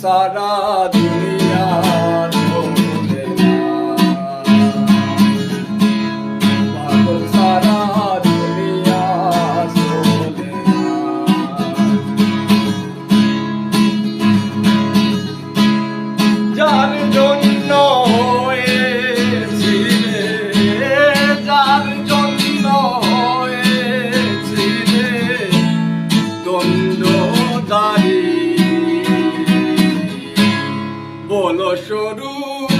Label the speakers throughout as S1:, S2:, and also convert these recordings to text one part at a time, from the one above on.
S1: সারা দুনিয়া চলে না, পাগল সারা দুনিয়া চলে না। যার জন্য হয়েছিলে, যার জন্য হয়েছিলে দ্বন্দ্বদারী, বলো স্বরূপ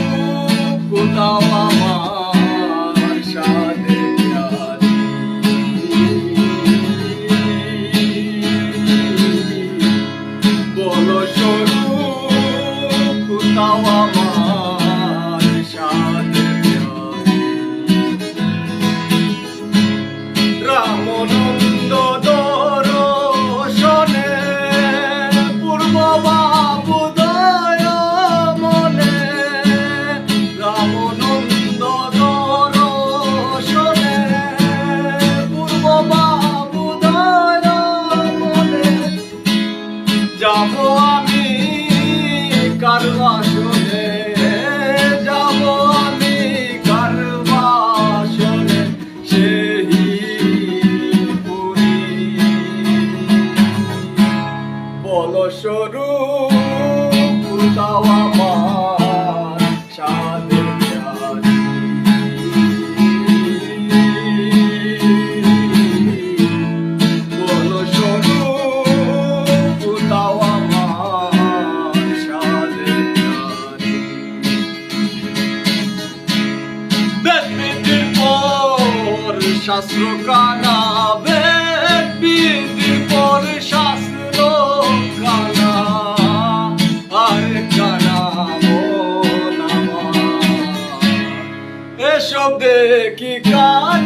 S1: কোথাও আমার সাথে আছি, বলো স্বরূপ কোথাও আমার সাথে আছি। রামানন্দ দর্শনে পূর্ব বাবুদয় মনে, রামানন্দ দর্শনে পূর্ব বাবুদয় মনে, যাব আমি কার বাসনে, যাব আমি কার বাসনে, সেই পুরী। বলো স্বরূপ কোথাও আমার সাথে আছি, বলো স্বরূপ কোথাও আমার সাথে আছি। বেদ বিধির পর শাস্ত্র কানা, বেদ বিধির পর শাস্ত্র কানা, আর কানা মন আমার, এসব দেখি কার